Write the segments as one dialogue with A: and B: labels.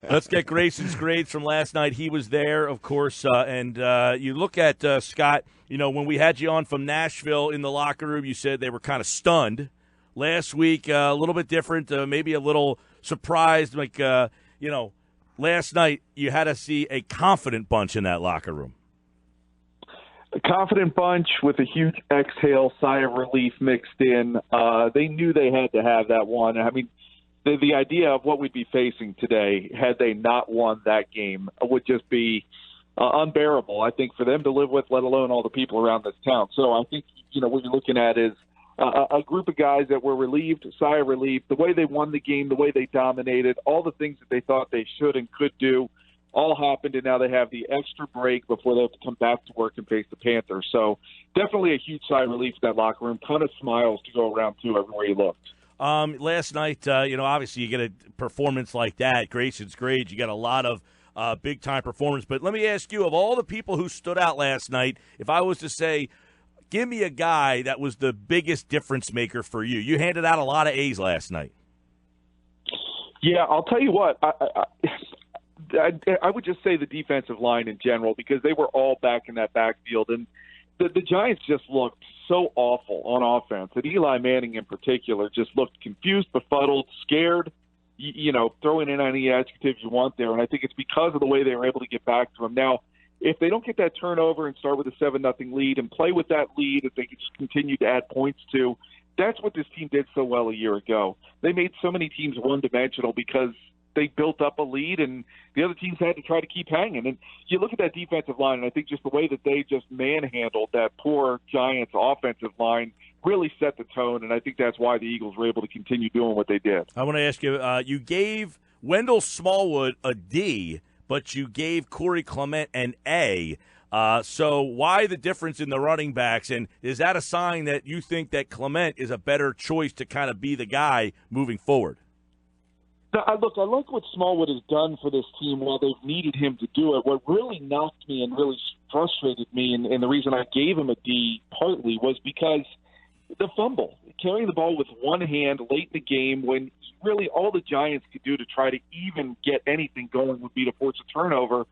A: Let's get Grayson's grades from last night. He was there, of course, and you look at Scott. You know, when we had you on from Nashville in the locker room, you said they were kind of stunned. Last week, a little bit different, maybe a little surprised. Last night you had to see a confident bunch in that locker room.
B: A confident bunch with a huge exhale, sigh of relief mixed in. They knew they had to have that one. I mean, the idea of what we'd be facing today had they not won that game would just be unbearable, I think, for them to live with, let alone all the people around this town. So I think, what you're looking at is a group of guys that were relieved, sigh of relief, the way they won the game, the way they dominated, all the things that they thought they should and could do all happened, and now they have the extra break before they have to come back to work and face the Panthers. So definitely a huge sigh of relief in that locker room. Ton of smiles to go around, too, everywhere you looked.
A: Last night, obviously you get a performance like that. Grayson's grades, you got a lot of big-time performance. But let me ask you, of all the people who stood out last night, if I was to say, give me a guy that was the biggest difference maker for you. You handed out a lot of A's last night.
B: Yeah, I'll tell you what. I would just say the defensive line in general, because they were all back in that backfield. And the Giants just looked so awful on offense. And Eli Manning in particular just looked confused, befuddled, scared, throwing in any adjectives you want there. And I think it's because of the way they were able to get back to him. Now, if they don't get that turnover and start with a 7-0 lead and play with that lead, if they can just continue to add points to, that's what this team did so well a year ago. They made so many teams one-dimensional because they built up a lead, and the other teams had to try to keep hanging. And you look at that defensive line, and I think just the way that they just manhandled that poor Giants offensive line really set the tone, and I think that's why the Eagles were able to continue doing what they did.
A: I want to ask you, you gave Wendell Smallwood a D, but you gave Corey Clement an A. So why the difference in the running backs, and is that a sign that you think that Clement is a better choice to kind of be the guy moving forward?
B: Look, I like what Smallwood has done for this team while they've needed him to do it. What really knocked me and really frustrated me, and the reason I gave him a D partly, was because the fumble, carrying the ball with one hand late in the game when really all the Giants could do to try to even get anything going would be to force a turnover,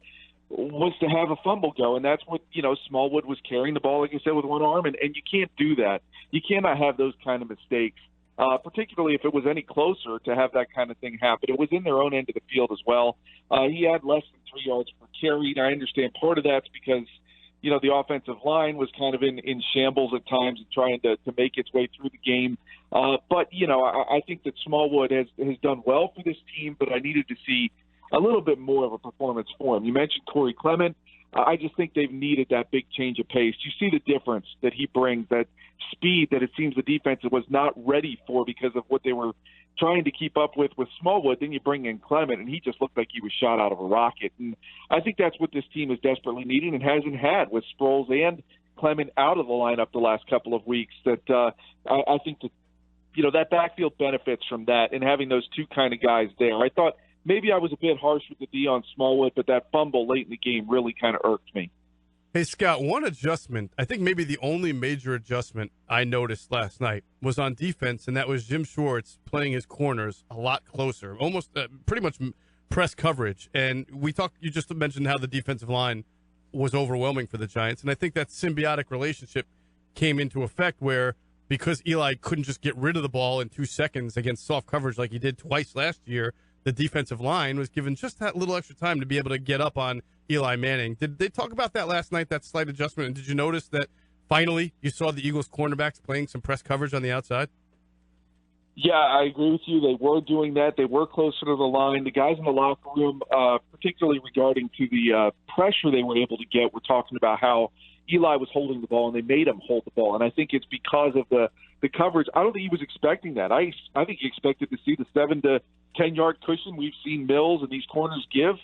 B: was to have a fumble go. And that's what, Smallwood was carrying the ball, like you said, with one arm, and you can't do that. You cannot have those kind of mistakes. Particularly if it was any closer to have that kind of thing happen. It was in their own end of the field as well. He had less than 3 yards per carry. And I understand part of that's because, the offensive line was kind of in shambles at times and trying to make its way through the game. But I think that Smallwood has done well for this team, but I needed to see a little bit more of a performance for him. You mentioned Corey Clement. I just think they've needed that big change of pace. You see the difference that he brings, that speed that it seems the defense was not ready for because of what they were trying to keep up with Smallwood. Then you bring in Clement, and he just looked like he was shot out of a rocket. And I think that's what this team is desperately needing and hasn't had with Sproles and Clement out of the lineup the last couple of weeks. That I think that, that backfield benefits from that and having those two kind of guys there. I thought maybe I was a bit harsh with the D on Smallwood, but that fumble late in the game really kind of irked me.
C: Hey, Scott, one adjustment, I think maybe the only major adjustment I noticed last night was on defense, and that was Jim Schwartz playing his corners a lot closer, almost pretty much press coverage. And you just mentioned how the defensive line was overwhelming for the Giants, and I think that symbiotic relationship came into effect where because Eli couldn't just get rid of the ball in 2 seconds against soft coverage like he did twice last year, the defensive line was given just that little extra time to be able to get up on Eli Manning. Did they talk about that last night, that slight adjustment? And did you notice that finally you saw the Eagles cornerbacks playing some press coverage on the outside?
B: Yeah, I agree with you. They were doing that. They were closer to the line. The guys in the locker room, particularly regarding to the pressure they were able to get, were talking about how Eli was holding the ball and they made him hold the ball. And I think it's because of the coverage. I don't think he was expecting that. I think he expected to see the 7 to 10 yard cushion we've seen Mills and these corners give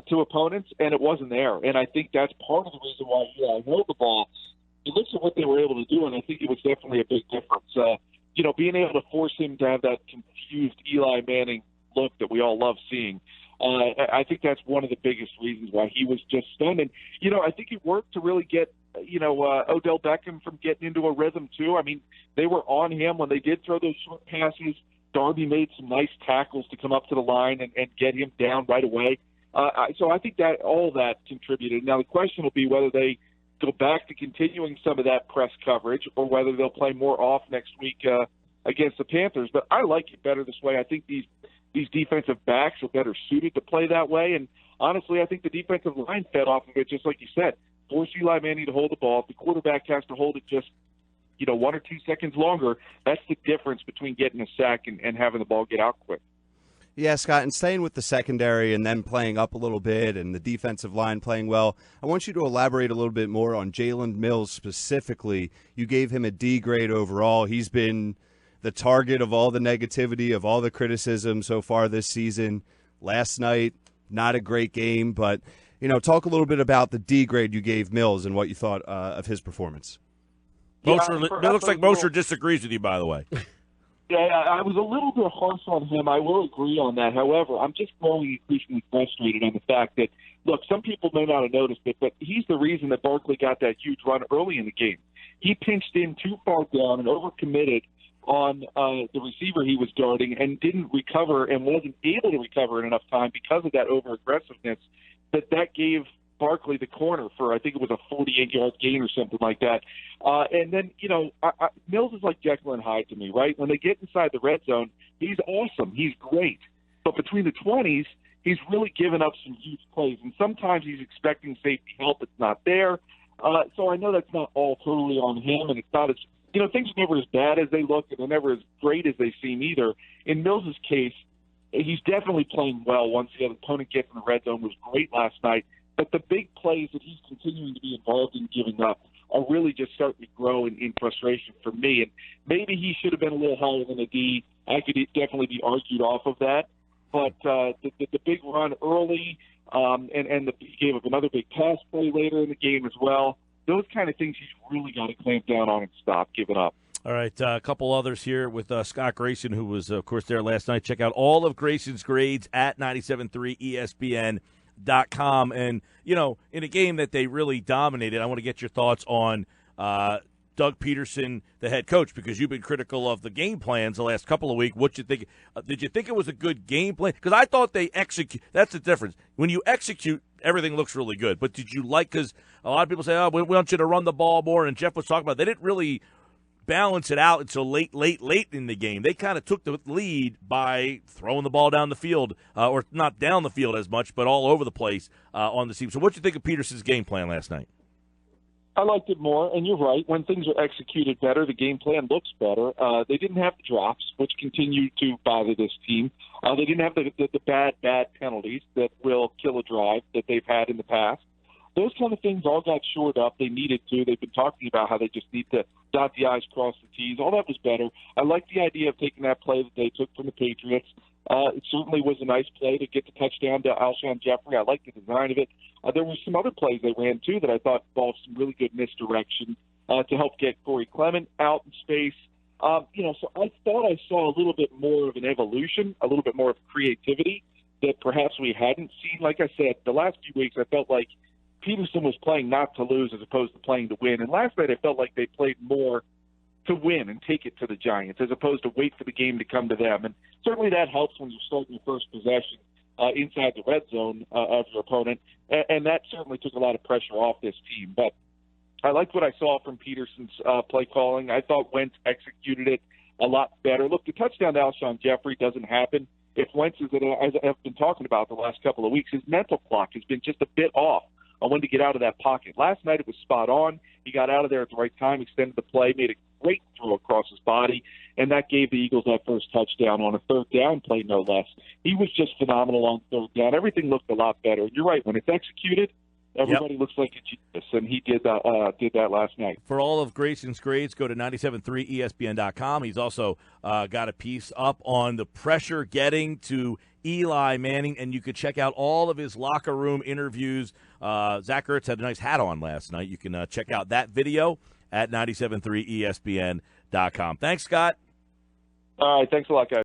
B: to opponents, and it wasn't there. And I think that's part of the reason why Eli held the ball. It looks at what they were able to do, and I think it was definitely a big difference. Being able to force him to have that confused Eli Manning look that we all love seeing. I think that's one of the biggest reasons why he was just stunned. And, I think it worked to really get, Odell Beckham from getting into a rhythm too. I mean, they were on him when they did throw those short passes. Darby made some nice tackles to come up to the line and get him down right away. So I think that all that contributed. Now the question will be whether they go back to continuing some of that press coverage or whether they'll play more off next week against the Panthers. But I like it better this way. I think these defensive backs are better suited to play that way. And honestly, I think the defensive line fed off of it, just like you said. Force Eli Manning to hold the ball. If the quarterback has to hold it just 1 or 2 seconds longer, that's the difference between getting a sack and having the ball get out quick.
D: Yeah, Scott, and staying with the secondary and then playing up a little bit and the defensive line playing well, I want you to elaborate a little bit more on Jaylen Mills specifically. You gave him a D grade overall. He's been the target of all the negativity, of all the criticism so far this season. Last night, not a great game, but, talk a little bit about the D grade you gave Mills and what you thought of his performance.
A: Mosher, it looks like Mosher disagrees with you, by the way.
B: Yeah, I was a little bit harsh on him. I will agree on that. However, I'm just growing increasingly frustrated on the fact that, look, some people may not have noticed it, but he's the reason that Barkley got that huge run early in the game. He pinched in too far down and overcommitted on the receiver he was guarding and didn't recover and wasn't able to recover in enough time because of that over-aggressiveness that gave Barkley the corner for, I think it was a 48-yard gain or something like that. And then, Mills is like Jekyll and Hyde to me, right? When they get inside the red zone, he's awesome. He's great. But between the 20s, he's really given up some huge plays. And sometimes he's expecting safety help. It's not there. So I know that's not all totally on him, and it's not as, things are never as bad as they look, and they're never as great as they seem either. In Mills' case, he's definitely playing well once the opponent gets in the red zone. Was great last night. But the big plays that he's continuing to be involved in giving up are really just starting to grow in frustration for me. And maybe he should have been a little higher than a D. I could definitely be argued off of that. But the big run early and he gave up another big pass play later in the game as well. Those kind of things he's really got to clamp down on and stop giving up.
A: All right, a couple others here with Scott Grayson, who was, of course, there last night. Check out all of Grayson's grades at 97.3 ESPN.com. And, in a game that they really dominated, I want to get your thoughts on Doug Peterson, the head coach, because you've been critical of the game plans the last couple of weeks. What you think? Did you think it was a good game plan? Because I thought they execute. That's the difference. When you execute, everything looks really good. But did you because a lot of people say, we want you to run the ball more, and Jeff was talking about they didn't really balance it out until late in the game. They kind of took the lead by throwing the ball down the field, or not down the field as much, but all over the place on the team. So what do you think of Peterson's game plan last night?
B: I liked it more, and you're right. When things are executed better, the game plan looks better. They didn't have the drops, which continue to bother this team. They didn't have the bad penalties that will kill a drive that they've had in the past. Those kind of things all got shored up. They needed to. They've been talking about how they just need to dot the I's, cross the T's. All that was better. I like the idea of taking that play that they took from the Patriots. It certainly was a nice play to get the touchdown to Alshon Jeffrey. I like the design of it. There were some other plays they ran, too, that I thought involved some really good misdirection to help get Corey Clement out in space. So I thought I saw a little bit more of an evolution, a little bit more of creativity that perhaps we hadn't seen. Like I said, the last few weeks I felt like Peterson was playing not to lose as opposed to playing to win. And last night I felt like they played more to win and take it to the Giants as opposed to wait for the game to come to them. And certainly that helps when you're starting your first possession inside the red zone of your opponent. And that certainly took a lot of pressure off this team. But I liked what I saw from Peterson's play calling. I thought Wentz executed it a lot better. Look, the touchdown to Alshon Jeffrey doesn't happen if Wentz is, as I've been talking about the last couple of weeks, his mental clock has been just a bit off on when to get out of that pocket. Last night it was spot on. He got out of there at the right time, extended the play, made a great throw across his body, and that gave the Eagles that first touchdown on a third down play, no less. He was just phenomenal on third down. Everything looked a lot better. You're right. When it's executed, everybody looks like a genius, and he did that last night.
A: For all of Grayson's grades, go to 97.3 ESPN.com. He's also got a piece up on the pressure getting to Eli Manning, and you could check out all of his locker room interviews. Zach Ertz had a nice hat on last night. You can check out that video at 97.3 ESPN.com. Thanks, Scott.
B: All right, thanks a lot, guys.